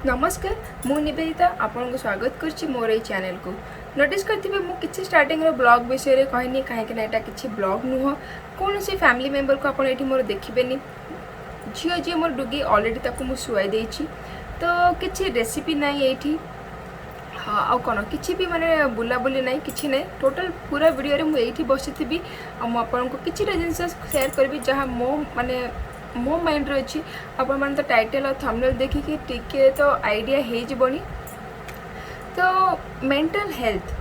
नमस्कार मु निवेदिता आपन को स्वागत करछि मोर ए चैनल को। नोटिस करथिबे मु किछि स्टार्टिंग रो ब्लॉग विषय रे कहनी काहे कि एटा किछि ब्लॉग नुह कोन से फैमिली मेंबर को आपन एठी मोर देखिबेनी। झियो जे मोर डुगी ऑलरेडी ताको मु सुआई देछि तो किछि रेसिपी नाही एठी। हाँ आ कौन किसी भी माने बुला बुली नहीं किसी नहीं टोटल पूरा वीडियो रे मु एठी बसिथिबी आ मु आपन को किछि जिनस शेयर करबी जहाँ मो माने मो माइंड रे अछि। आपण मान तो टाइटल और थंबनेल देखि कि टिके तो आईडिया हे जिवनी। तो मेंटल हेल्थ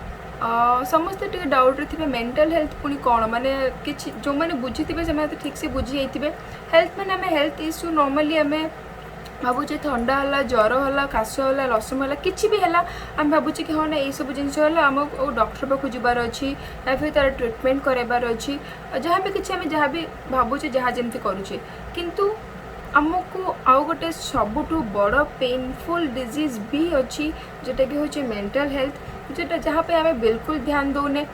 समस्त टे डाउट रे मेंटल हेल्थ पुनी कौन माने किछि जो माने बुझिथिबे से माने ठीक से बुझी जाइथिबे। हेल्थ माने हमें हेल्थ इश्यू नॉर्मली हमें भावुचे ठंडा है ज्वर है काश है लसम है कि भी है आम भावुचे कि हाँ ना ये सब जिन आम डॉक्टर पाक जबार अच्छी या फिर तार ट्रिटमेंट करार अच्छी जहाँ भी किसी आम जहाँ भी भावुचे जहाँ जमी करुचे किंतु आमको आउ गोटे सबुठ बड़ पेनफुल डिजीज भी अच्छी जोटा कि हूँ मेंटल हेल्थ जोटा जहाँ पे आम बिल्कुल ध्यान दौने।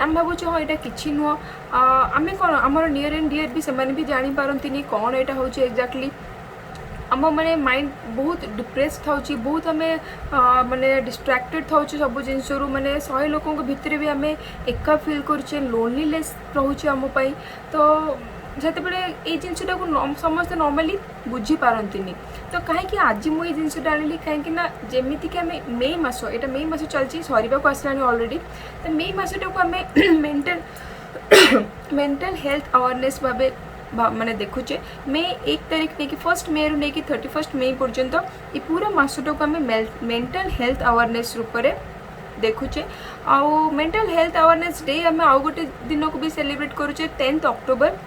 आम भावुचे हाँ यहाँ कि नुह आम कौन आमर नियर एंड डियर भी से भी जापारती कौन यहाँ हूँ एक्जाक्टली आम माने माइंड बहुत डिप्रेस था बहुत आम माने डिस्ट्रैक्टेड था सब जिनस माने 100 लोकों भितर भी आम एका फिल करुचे लोनलीनेस रोचे आम तो जिते बड़े ये जिनटा को समस्त नॉर्मली बुझी पारती तो कहीं आज मुझे जिनटा आनी कहीं जमीती कि आम मे मस यहाँ मे मस चलती सरवा को आसला ऑलरेडी तो मे मसटा को आम मेंटल मेंटल हेल्थ अवेयरनेस भाव माने देखुचे मे 1 तारीख नहीं कि 1 मे रु नहीं कि 31 मे पर्यंत ये पूरा मसटा को आम मेंटल हेल्थ अवेयरनेस रूप में देखुचे। आउ मेंटल हेल्थ अवेयरनेस डे आम आउ गोटे दिन को भी सेलिब्रेट करुचे 10 अक्टोबर।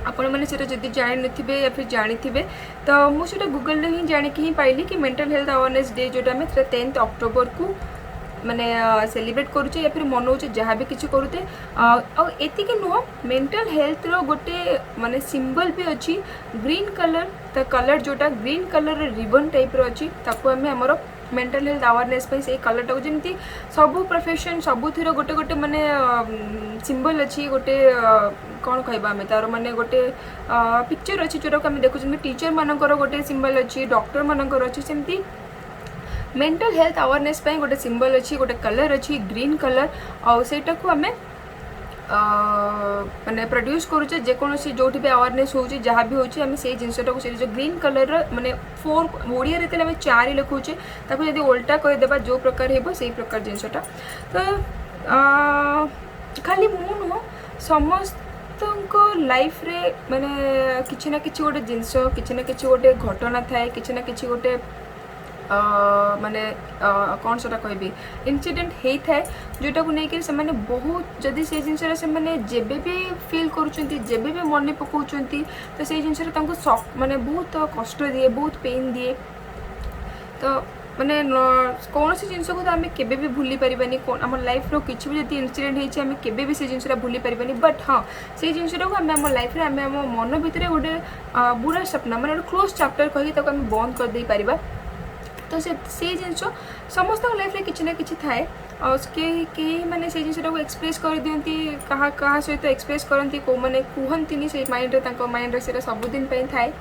आपण मैंने जब जान थे या फिर जानी थे तो मुझे गूगल ही जानिक ही पाइली कि मेंटल हेल्थ अवेयरनेस डे जोटा आम 10 अक्टोबर को माने सेलिब्रेट करुचे या फिर मनाऊे जहाँ भी किसी करुते आती नुह मेंटल हेल्थ रो गोटे माने सिंबल भी अच्छी ग्रीन कलर ता कलर जोटा ग्रीन कलर रिबन टाइप रो अच्छी ताको आम आमर मेंटल हेल्थ अवेयरनेस पे से कलर टाक जमी सबू प्रोफेशन सबुथिर गोटे गोटे माने सिंबल अच्छी गोटे कौन कहबा आम तार माने गोटे पिक्चर अच्छी जोटा को आम देखुं टीचर मानकर गोटे सिंबल अच्छी डॉक्टर मानकर अच्छी सेमती मेंटल हेल्थ अवेयरनेस पे गोटे सिंबल अच्छी गोटे कलर अच्छी ग्रीन कलर और सेटा को आम माने प्रोड्यूस करुचे जेकोसी जो भी अवेयरनेस हो जहाँ भी होम से जिनटा को जो ग्रीन कलर माने 4 ओडिया रे आम 4 लिखुचे ताको यदि उल्टा कहीदेबा जो प्रकार हो से प्रकार जिनटा तो खाली मु नुह समस्त लाइफ रे माने किसी ना किसी गोटे जिनस किसी ना किसी गोटे घटना थाए किसी ना किसी गोटे माने कौन सा कहबी इनसीडेंट होता है जोटा को लेकिन से माने बहुत जदि से जिन से माने जेबे भी फील करुँच जेबे भी मन पकाउछंती तो से जिन माने बहुत कष्ट दिए बहुत पेन दिए तो माने कौन सी जिनस को तो आम केबे भी भूली पारिबानी आम लाइफ रो किछि भी जदि इनसीडेंट होइछि आम केबे भी से जिनसटा भूली पारिबानी बट हाँ से जिनसटा को आम लाइफ रे आम मन भितर गोटे बुरा सपना माने क्लोज चैप्टर कही ताको आम बंद कर दे पारिबा। तो से जिनस समस्त लाइफ में किसी ना कि थाए कहीं मैंने से जिनटा को एक्सप्रेस कर दियंती कहा सहित एक्सप्रेस करती को मैंने कहती से माइंड माइंड से सबुदिन थाए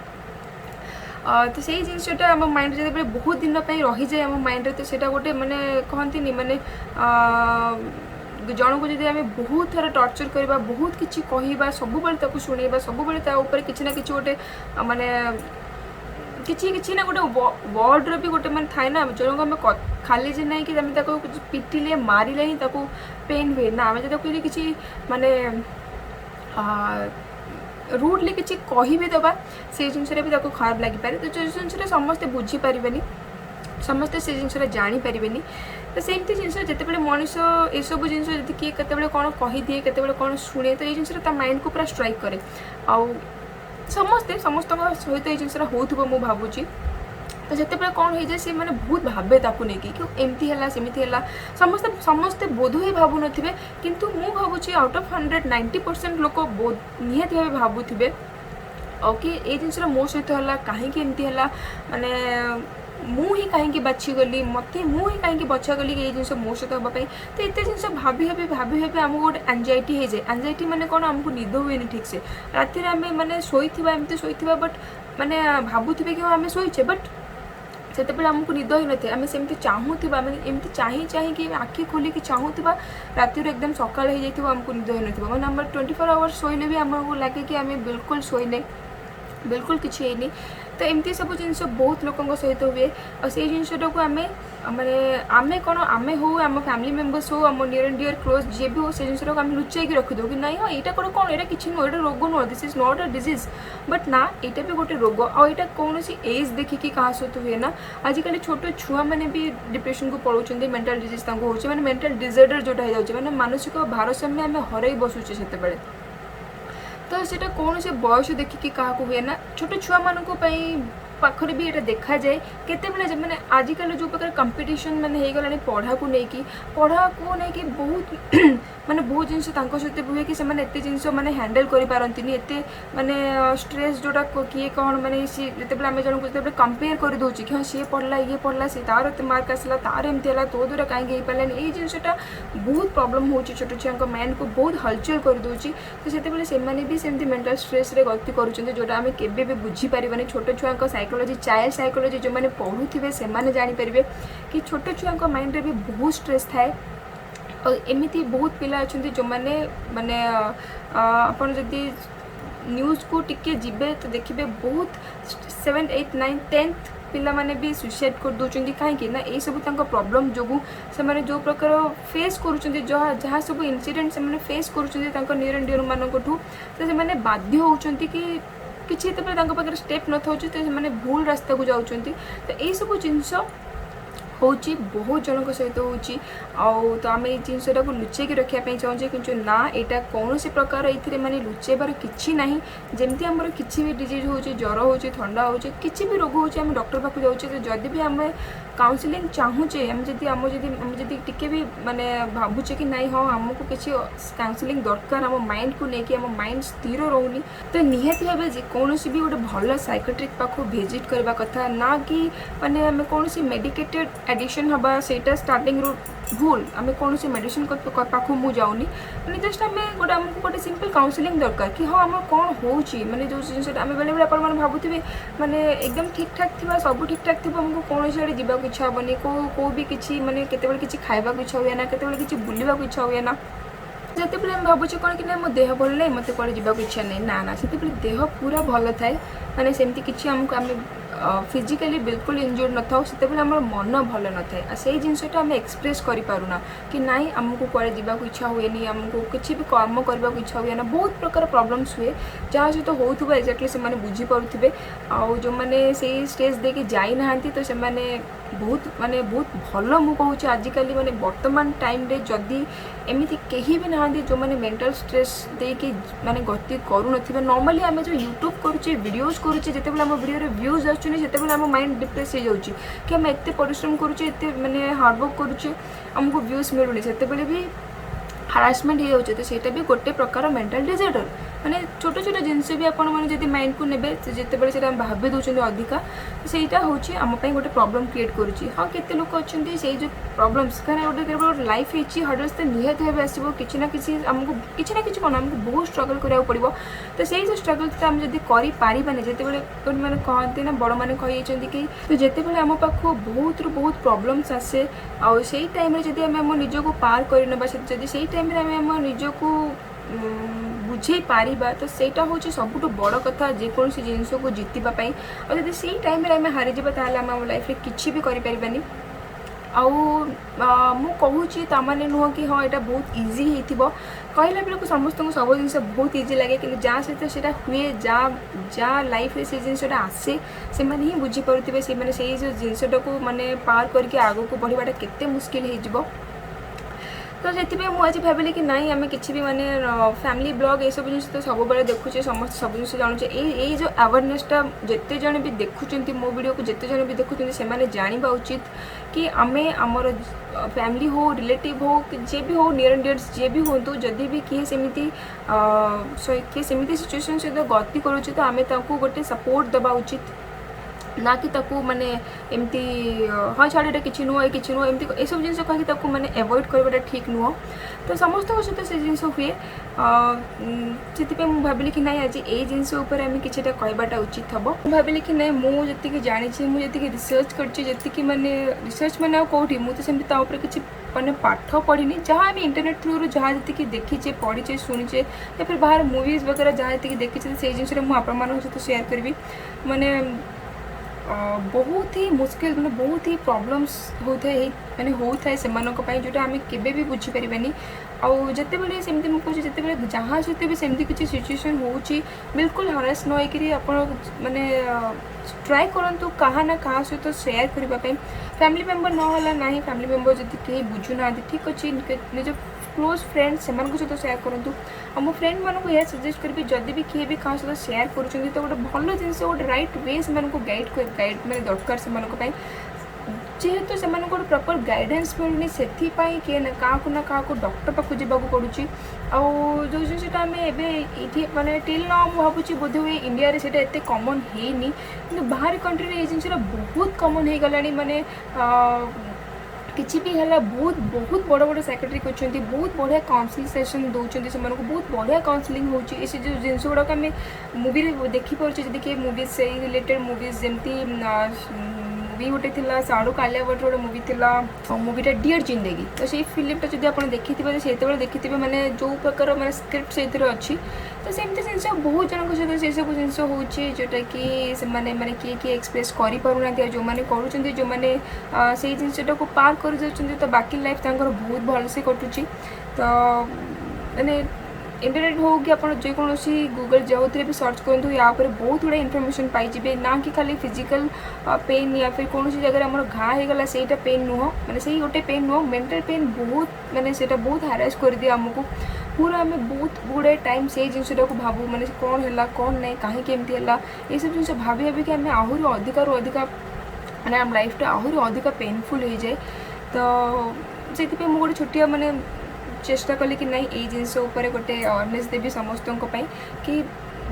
तो से जिनटा आम माइंड जब बहुत दिन रही जाए आम माइंड तो सेटा गोटे मैंने कहती माने जन को जब आम बहुत थर टर्चर करवा बहुत किसी कहवा सब शुणा सब किसी ना कि गोटे माने किसी ना गोटे वर्ड रो भी गोटे मैंने थाए ना जन को आम खाली जे नहीं कि पिटिले मारे ही पेन हुए ना आम जब किसी माने रूडली किसी कही भी दबा से जिनस भी खराब लगिपारे तो जो जिनस समस्ते बुझीपारे समस्ते से जिनसा जानीपारे तो सेमती जिन जिते मनीष ये सब जिन किए के कौन कहीदिए के कौन शुणे तो ये जिनसा माइंड को पूरा स्ट्राइक करे आउ समस्ते समस्त सहित ये जिनसा हो भावुची तो जिते कौन हो जाए सी मैंने बहुत भावे ताकू नहीं कि एमती है सेमती है समस्ते समस्ते बोध ही भावु नथिबे किंतु मु भावुची आउट ऑफ 190% लोक निहाती भाव भावुथिबे ओके ये जिनसा मो सहित है कहीं एमती है माने मु ही कहीं बाछी गली मत मु ही कहीं बचा गली ये जिन मो सहित हाँपाई तो ये जिन भाभी भाभी आमको गोटे एंजाइटी हो जाए एंजाइटी माने कौन आमको निद हुए ठीक से राति आम मैंने शोवा एमती शोवा बट माने भावुवे कि आम शोचे बट ସେତେବେଳେ ଆମକୁ ନିଦ ହେଇନଥାଏ, ଆମେ ସେମିତି ଚାହୁଁଥିବା, ଆମେ ଏମିତି ଚାହିଁକି ଆଖି ଖୋଲିକି ଚାହୁଁଥିବା, ରାତିରୁ ଏକଦମ ସକାଳ ହେଇଯାଇଥିବ ଆମକୁ ନିଦ ହେଇନଥିବ, ମାନେ ଆମର 24 ଆୱାର୍ସ ଶୋଇଲେ ବି ଆମକୁ ଲାଗେ କି ଆମେ ବିଲକୁଲ ଶୋଇନେ, बिल्कुल किसी है नहीं। तो एमती सब जिन बहुत लोकों सहित हुए और से जिनटाक आम माने आमे कौन आमे हो आम फैमिली मेम्बर्स हो आम नियर एंड डियर क्लोज जी भी हो से जिनटाक आम लुचाई रखिदे कि नहीं हाँ यहाँ कौन कौन यहाँ किसी नुह, यहाँ रोग नुह, this is not a disease, but ना यहाँ भी गोटे रोग आईटा कौन एज देखिकी क्या सहित हुए ना। आजिकल छोट छुआ मैंने भी डिप्रेशन को पलाउं, मेंटल डिजीज हो मेंटल डिसऑर्डर जोटा हो जाए मानसिक भारसाम्य आम हर बसुचे से तो सीटा कौन से बयस देखिकी क्या हुए ना। छोट छुआ मानू पाखरे भी ये देखा जाए केतेबेले मैंने आजिकल जो प्रकार कंपटीशन माने हो गला पढ़ा को लेकिन बहुत माने बहुत जिन सहित हुए कि एत जिन मैंने हैंडल करें एत माने स्ट्रेस जोटा किए कौन माने सी जिते आम जन को कंपेयर कर दूसरी कि हाँ सी पढ़ला ये पढ़ला सी तार मार्क आसला तार एमती है तो द्वारा कहीं पारानी ये जिनटा बहुत प्रॉब्लम हो छोट छुआ माइंड को बहुत हलचल कर दूसरी। तो से भी सेमती मेंटल स्ट्रेस रे गति करुँच जोटा आम केवे भी बुझीपारे छोट छुआ साइकोलॉजी चाइल्ड साइकोलॉजी जो मैंने पढ़ुवे से जानीपारे कि छोट छुआ माइंड रे भी बहुत स्ट्रेस थाए और एमती बहुत पिला अच्छा जो मैंने माने आपन जदि न्यूज़ को टिके जीवे तो देखिए बहुत 7, 8, 9, 10th पिला माने भी सुसाइड कर दूसरी कहीं ना ये सब प्रॉब्लम जो से जो प्रकार फेस करुँच जहाँ सब इनसीडेंट से फेस करुँच नियर एंड डियर मानू तो से बाध्य होती कि किसी पाखे स्टेप न था तो भूल रास्ता को जाऊँ। तो यही सब जिनस होची बहुत जनक सहित हो तो आम ये जिनटा को लुचेक रखापी चाहूँचे कि ना यहाँ कौन से प्रकार ये माने लुचेबार किसी ना जमती आमर किसी भी डिजीज हो ज्वर हो थंडा हो किसी भी रोग हो डॉक्टर पाक जाऊँचे तो जदि भी आम काउंसलिंग चाहूचे आम टिके भी माने भावुचे कि नहीं हाँ आमको किसी काउंसलिंग दरकार आम माइंड को लेकिन आम माइंड स्थिर रोनी तो निहाती भाव कौन भी गोटे भल साइकेट्रिक पाख भिजिट करने कथा ना कि माने आम कौन मेडिकेटेड एडिक्शन हवा सेटा स्टार्टिंग रू भूल आम कौन मेडिसिन पाख मुझे जाऊनी मैंने जस्ट आम गोटे आमको गोटे सिंपल काउंसलिंग दरकार कि हाँ आम कौन हो मैंने जो जिन आम बेले बेले आप भावुवे माने एकदम ठीक ठाक थी सब ठीक ठाक थी आमको कौन आड़े जावाक इच्छा हेनी को भी किसी माने केतेबेले किसी खाइबा इच्छा हुए ना केतेबेले किसी बुलवा इच्छा हुए ना जिते आम भावुचे कौन कि मो देह भल ना मत कड़े जावाक इच्छा नहीं ना से देह पूरा भल थाए माने सेमती किसी आमको आम फिजिकली बिल्कुल इंजुर्ड न था से आम मन भल न था से जिनटा आम एक्सप्रेस करूना कि नाई आमको कड़े जावाक इच्छा हुए आमको किसी भी कर्म करने को इच्छा हुए ना बहुत प्रकार प्रॉब्लम्स हुए जहाँ सहित होगा एक्जाक्टली से बुझीपे आउ जो मैंने से स्टेज देके जाई ना तो से बहुत माने बहुत भल मु कहूँ आजिकल माने वर्तमान टाइम रे जदि एमती कहीं भी ना जो मैंने मेंटल स्ट्रेस देके माने गति करूँ नॉर्मली आम जो यूट्यूब करुचे वीडियोज करुचे जिते आम वीडियो व्यूज आसते आम माइंड डिप्रेस हो जाऊँगी कि आम एत परिश्रम करुचे एत माने हार्डवर्क करुचे आमको व्यूज मिलूनी से भी हारासमेंट हो जाए तो सेटा भी गोटे प्रकार मेंटल डिसऑर्डर माने छोट छोट जिनस भी आपण मैंने माइंड को नेबे जितेबाला से भावी दूसरे अधिका सेटा हूँ आमपाई गोटे प्रॉब्लम क्रिएट करुच्ची। हाँ केते लोक अच्छे से जो प्रॉब्लम्स कहीं गोटे केवल लाइफ है हर्डल्स तो निहत भाव आसो कि ना कि आमको किसी ना कि कौन आमको बहुत स्ट्रगल कराया पड़ो तो से जो स्ट्रगल आम जब करें जिते मैंने कहते ना बड़ मैंने कही कि तो जिते आम पाख बहुत बहुत प्रॉब्लम्स आसे आउ से टाइम जब आम निजक पार करना जब से टाइम आम निजक बुझे पारिबा तो सेटा हूँ सबुठ बड़ कथा जेकोसी जिनस को जीतवाई और जब से टाइम आम हारी जावा आम लाइफ रे किसी भी करें आउ मु कहूँ ताने नुह कि हाँ यहाँ बहुत इजी हो कहला बेलू समस्त को सब जिन बहुत इजी लगे कि जहाँ सहित से हुए जहाँ लाइफ रे से जिनटा आसे से ही बुझीपे से जो जिनटा को माने पार करके आग को बढ़वाटा केते मुस्किल हो तो से मुझे भाविली कि नाई आम कि भी माने फैमिली ब्लॉग ये सब जिन तो सब बड़े देखुचे समस्त सब जिन जानूचे ये जो अवेयरनेसटा जिते जन भी देखुं मो वीडियो को जिते जन भी देखुं से जाना उचित कि आमे आमर फैमिली हो रिलेटिव हो जे भी हो नियर एंड डियर्स जे भी हो जदि भी किए सेमती सिचुएशन सहित गति करुचे तो आम गोटे सपोर्ट देवा उचित ना कि ताकू माने एमती हाँ छाड़ एटा किछि नुह किछि नुह एमती ए सब जिनिस कहि ताकू माने अवॉइड करबाटा ठीक नुह तो समस्त सहित से जिनिस हुए से मुझे भाविली कि ना आज ये जिनिस आम किटा कहबाटा उचित हम भाविली कि ना मुझे जानी मुझे रिसर्च कर माने रिसर्च मैंने कौटी मुझे सेमती किसी मैंने पाठ पढ़ी जहाँ भी इंटरनेट थ्रू जहाँ जी देखीचे पढ़ीचे शुणीचे या फिर बाहर मूवीज वगैरह जहाँ जी देखीचे से जिन मुझे सहित शेयर करी माने बहुत ही मुश्किल मैंने बहुत ही प्रॉब्लम्स होता है मैंने होता है से जोटा आम के बुझीपारे आउ जिते बड़े सेमती मुझे जिते जहाँ सहित भी सेमती किसी सिचुएशन होची बिल्कुल हरास न होकर आप माने ट्राए करूँ कहाँ ना कहाँ सहित शेयर करने फैमिली मेंबर ना ना फैमिली मेंबर जब कहीं बुझुना ठीक अच्छे निज क्लोज फ्रेंड से सहित शेयर करूँ और मो फ्रेंड मानक यह सजेस्ट करी जदि भी किए भी क्या सहित शेयर करुँच तो गोटे भल जिन गोटे रईट वे से गाइड मैंने दरकार से जेहेतु से गोटे प्रॉपर गाइडेंस मिलूनी से किए ना क्या डॉक्टर पाक जावाक पड़ुची आउ जो जिनसा आम ये माने टिल ना मुझे बोध हुए इंडिया से एत कमन है कि बाहर कंट्री में ये जिन बहुत कमन हो गला माने किसी भी है बहुत बहुत बड़ बड़ साइकेट्रिक अच्छा बहुत बढ़िया काउंसलिंग सेशन दौरान से बहुत बढ़िया काउंसलिंग होची जो जिनस गुड़ाक आम मूवी देखिपे जब कि मूवी से रिलेटेड मूवीज जमती मूवी गोटे थी शाहरुख आलिया भट्ट गोटे मूवी थी मूवीटा डियर जिंदगी तो से फिल्मटा जब आप देखी से देखिए मैंने जो प्रकार मैंने स्क्रिप्ट से अच्छी तो सेमती जिन बहुत जन सहित से सब जिन जोटा कि मैंने किए एक्सप्रेस करें जो मैंने करूँ जो मैंने से जिनटा को पार कर जाऊँ तो बाकी लाइफ बहुत भलसे कटुची तो मैंने इंटरनेट हो कि आप जेकोसी गूगल जो भी सर्च करूँ या बहुत गुड़ा इनफर्मेशन पाइबे ना कि खाली फिजिकल पेन या फिर कौन जगह आम घा होगला से पेन नुह मैंने से गोटे पेन नुह मेंटल पेन बहुत मैंने से बहुत हारास कर दिए आमको पूरा आम बहुत गुड़े टाइम से जिनटा को भावु मैंने कौन है कौन नहीं कहीं केमती है ये सब जिन भाभी भाविक आम आहरी अधिक रू अधिका मैंने आम लाइफटा आहरी अधिक पेनफुल हो जाए तो से मुझे छोटिया मैंने चेष्टा कली कि नहीं ये जिनस गोटे अवेयरनेस देवी समस्त कि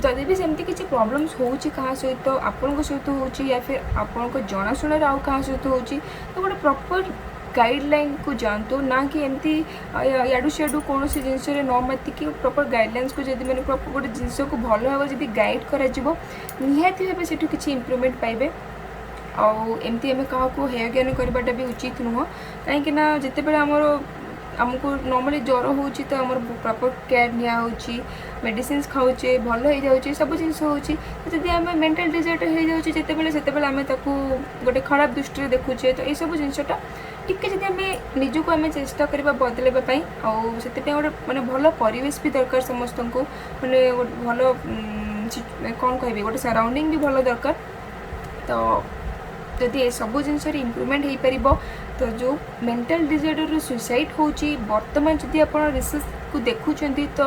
जदि भी सेमती किसी प्रॉब्लम्स होची कहाँ सहित आपण सहित होची या फिर आपको जनाशुणार आउ कहाँ सहित होची तो गोटे प्रॉपर गाइडलाइन को जानतु ना कि एमती याडू सियाडू कौन जिनस न मातिक प्रॉपर गाइडलाइंस को जब मैंने प्रॉपर गोटे जिनस को भल भाव जब गाइड कर निहाती भाव से किसी इम्प्रूवमेंट पाइबे आमती आम क्या हेय ज्ञान करवाटा भी उचित नुह कहीं जिते बड़े आमर आमको नॉर्मली ज्वर हो तो आम प्रॉपर केयर नि मेडिसिन खाऊे भल हो जाऊँ सब जिन होती आम मेंटल डिजॉर्डर हो जाऊँ जितेबाला से आम गोटे खराब दृष्टि देखुचे तो ये सब जिनटा टिके जब आम निजक आम चेष्टा करवा बदलवाई आते गोटे मैंने भल परिवेश भी दरकार समस्त को मैंने भल कौन कह गोटे सराउंडिंग भी भल दरकार तो जदि ये सब जिन इम्प्रूवमेंट हो पार तो जो मेंटल डिजॉर्डर सुसाइड होची वर्तमान जदि आप रिसर्च को देखुं तो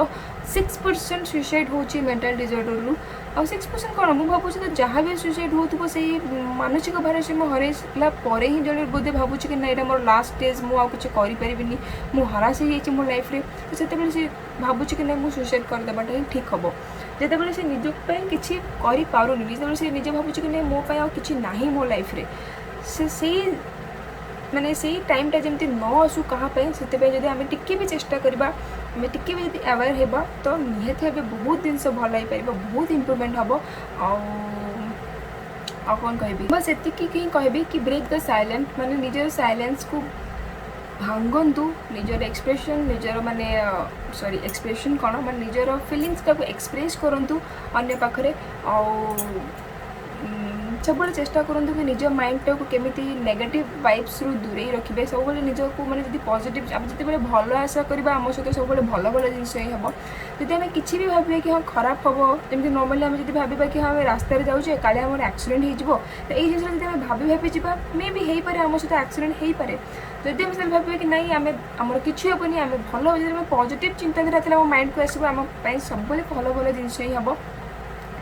6% सुसाइड होची मेंटल डिजॉर्डर रु आ 6% कौन मुझे भावुँ तो जहाँ भी सुसाइड हो से मानसिक भारसाम्य हरैला ही जड़े बोधे भावुँ कि ना यहाँ मोर लास्ट स्टेज मुझे करें मुझे हरास हो मो लाइफ रे तो से भावुँ कि ना मुझे सुसाइड करदेवाटा ही ठीक हम जितेबाला से निजपाई किसी करें जो से निजे भावुँ कि नहीं मोपाई आ कि ना मो लाइफ रे से मैंने से टाइमटा जमी न आसू कहाँ से जब आम टिके भी चेष्टा करवा आम टिके भी जब अवेयर होगा तो निहती भाव बहुत जिन भल हो पार बहुत इम्प्रूवमेंट हम कौन कह बस एतिकी ही कहबी कि ब्रेक द साइलेंट माने निजर साइलेंस को भांगतु निजर एक्सप्रेशन निजर माने सॉरी एक्सप्रेशन कौन माने निजर फिलिंग्स का एक्सप्रेस करंतु अन्य पाखरे सब चेष्टा करूँ कि निज माइंडटा को केमी नेगेटिव वाइब्स रु दूरे रखिए सब निजको मैंने जब पॉजिटिव आम जिते भल आशा करवा आम सहित सब भल भल जिन हम जब आम कि भी भावे कि हाँ खराब हम जमी नॉर्मली आम जब भावा कि हाँ रास्तार जाऊे काले आम एक्सीडेंट हो तो ये जिन जब भाभी भाभी जा मे भी हो पारे आम सहित एक्सीडेंट हो पारे जब आम भावे कि नहीं आम आमर किसी हेनी आम भल जब पॉजिटिव चिंताधारा आम माइंड को आसो आम सब भल भल जिन ही हम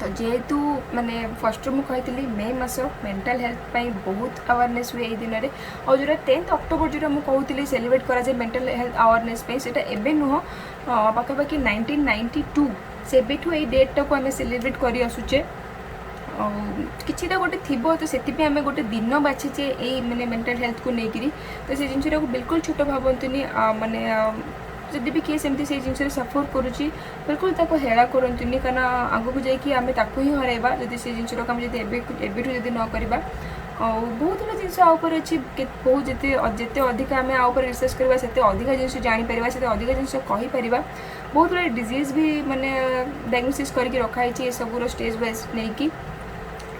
तो जेहेतु मैंने फर्स्ट मुझे मे मस मेंटल हेल्थ बहुत अवेयरनेस हुए दिन में और जो 10 अक्टोबर जो मुझे सेलिब्रेट कराए मेंटल हेल्थ अवेयरनेस से एवं नुह पाखापाखि 1992 से ये डेटा को आम सेलिब्रेट कर आसुचे किछिटा गोटे थिबो तो सेतिपे आमे गोटे दिन बाछिचे ए माने मेंटल हेल्थ को नेकिरी तो से जिनसटा को बिल्कुल छोट भाबंतुनी माने जदि भी किए सेमती से जिनसे सफर करुच्ची बिल्कुल ताको हेला करंतुनी काना आगो को जाइए आमे ताको ही हराइबा जदि से जिनसटा को आमे जदि एबेठु जदि न करबा बहुत गुड़ा जिनस आपर अच्छी बहुत जिते अधिक आम आपर रिसर्च करवा से अधिक जिन जापर से अधिक जिन कहीपर बहुत गुड़ा डिजीज भी माने डायग्नोसिस करके रखाई सब स्टेज वाइज नहीं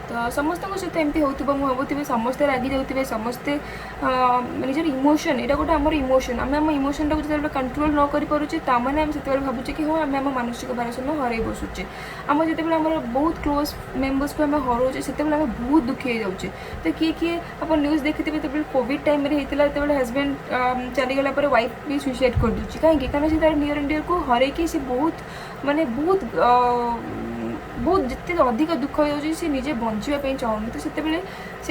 तो समस्त सहित एमती होगा मुझे भावुथी समस्ते रागि जाऊे समस्ते निजर इमोशन यहाँ गोटे आम इमोशन आम आम इमोशन टाक जो कंट्रोल न करें ताने आम से भावुचे कि हाँ आम आम मानसिक भारसाम्य हर बसुचे आम जो आम बहुत क्लोज मेम्बर्स को आम हरोचे से बहुत दुखी हो जाऊे तो किए किए आप न्यूज देखिए तो कोविड टाइम होता है हजबैंड चलीगला वाइफ भी सुइसाइड कर दूसरी कहीं से तार नियर एंड डियर को हरैकी से बहुत माने बहुत जिते अधिक दुख हो निजे बचापी चाहूनी तो से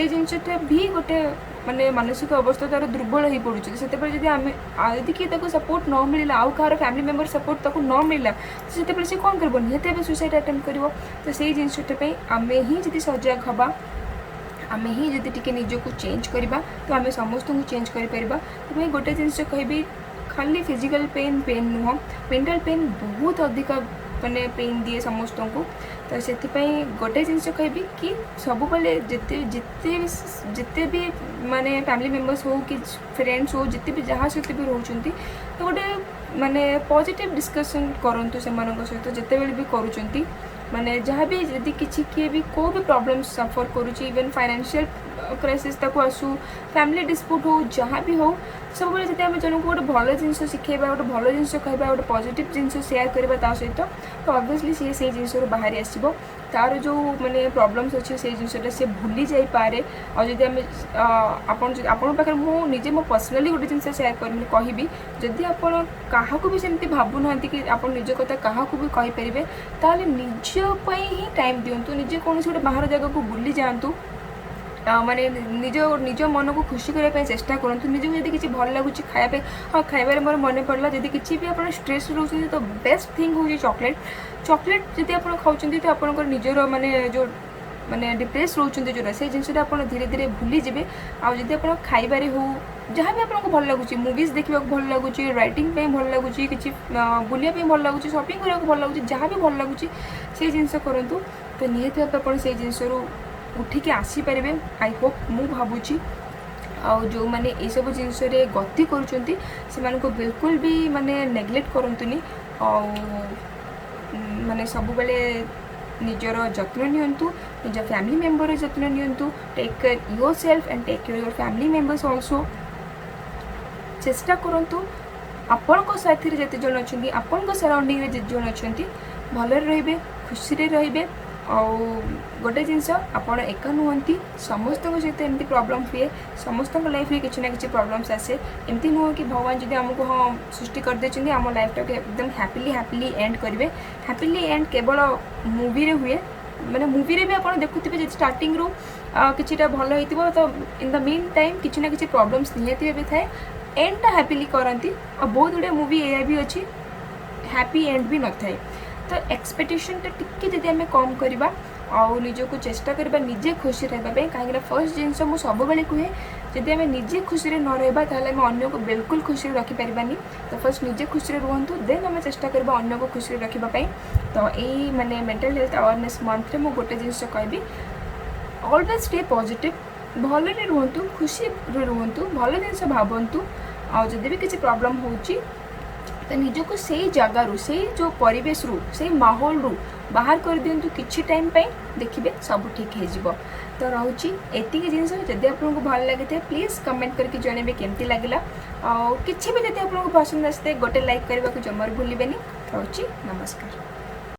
जिनटा भी गोटे माने मानसिक अवस्था तार दुर्बल हो पड़े से जब किए सपोर्ट न मिलला आउ कहार फैमिली मेम्बर सपोर्ट ताको न मिलला तो से कौन कर निहत सुइसाइड अटेम्प्ट कर तो से जिनटापी आम ही जब सजग हवा आम ही जब टी निजक चेंज करवा तो आम समस्त को चेंज कर गोटे जिन कहि खाली फिजिकल पेन नुह मेंटल पेन बहुत अधिक माने पेन दिए समस्त को तो से गोटे जिन कहि कि सब बेले जिते भी माने फैमिली मेम्बर्स हो कि फ्रेंड्स हो जिते भी जहाँ सहित भी रोचंती तो गोटे माने पॉजिटिव डिस्कशन करंतु से सहित जिते बेले भी करूचंती माने जहाँ भी यदि किसी किए भी को भी प्रॉब्लम सफर करुच्ची इवन फाइनेंशियल क्राइसिस तक आसू फैमिली डिस्प्यूट हो जहाँ भी हो सब बेले जब आम जनक गोटे भल जिन शिखेबा गोटे भल जिन कहवा गोटे पॉजिटिव जिन शेयर करवा सहित तो ऑब्वियसली सी से जिन बाहरी आसो तार जो माने प्रॉब्लम्स अच्छे से जिनटा सी भूली जापे और जब आम पाखे मुझे मो पर्सनाली गोटे जिन शेयर कहि जदि आप भी सेमती भावुना कि आप निज कथा क्या भी कहींपर ताले निजप ही टाइम दिंतु निजे कौन गोटे बाहर जगह को बुली जातु माने निज मन को खुशी करने चेष्टा करूँ निजक जब किसी भल लगुच खायापे हाँ खाइबार मोर मन पड़ा जब किसी भी आप स्ट्रेस रोचे तो बेस्ट थिंग हूँ चॉकलेट जब आप खाऊँ तो आप निजर माने जो माने डिप्रेस रोचते जोरा से जिनसा आप धीरे धीरे भूली जाए आदि आप खाइबारे हो जहाँ भी आपको भल लगुच मूवीज देखा भल लगुच राइटिंग भल लगुच कि बुलिया भल लगुच शॉपिंग करने भल लगुच जहाँ भी भल लगुच से जिन करूँ तो निहत भाव से जिनसू उठिकी आसीपारे आई होप मु भावुची आउ जो माने ये सब जिनस गति करुँच से बिल्कुल भी माने नेग्लेक्ट करंतुनी माने सब बेले निजर जत्न नियंतु निज फैमिली मेंबर जत्न नियंतु take care yourself and take care your family members also चेष्टा करंतु आपण साथी जिते जन अच्छा आपण सराउंडिंग जिते जन अच्छा भल रे खुशी रे गोटे जिनस आप एका नुहति समस्त सहित एमती प्रॉब्लम हुए समस्त लाइफ में किसी ना कि प्रॉब्लम्स आसे एमती नुह कि भगवान जब आमको हाँ सृष्टि करदे आम लाइफ टाक एकदम हैप्पीली एंड करेंगे हैप्पीली एंड केवल मूवी रे हुए मैंने मूवी रे भी आप देखुए जब स्टार्टिंग रू किछिटा भल होता तो इन द मेन टाइम किसी ना कि प्रॉब्लम्स निहती भी थाए एंड टा हैप्पीली करती और बहुत गुड़े मूवी या भी अच्छी हैप्पी एंड भी न थाए तो एक्सपेक्टेशन टिके जब आम कम करवा आउ निजक चेष्टा करवा निजे खुशी रही कहीं फर्स्ट जिनस मुझे सब बेले कहे जब आम निजे खुशी न रहा आम अन्न को बिल्कुल खुशी रखिपारानी तो फर्स्ट निजे खुशी रुहतु देन आम चेष्टा करवा अन्न को खुशी रखापी तो यही माने मेंटल हेल्थ अवेयरनेस मंथ में गोटे जिन कहि ऑलवेज स्टे पॉजिटिव भल रुहतु खुशी रुहतु भल जिन भावतु आ जब भी किसी प्रॉब्लम होची तो निजक से जगार से जो परिवेश रू से माहौल रू बाहर कर दिंतु किछि टाइम देखिए सब ठीक हो तो रोची एतिक जिनस जदि आपको भल लगी प्लीज़ कमेंट करके जनइबे केमती लगिला और किछि भी जदि आपको पसंद आसते गोटे लाइक करने को जमार भूलिबेनी रोची नमस्कार।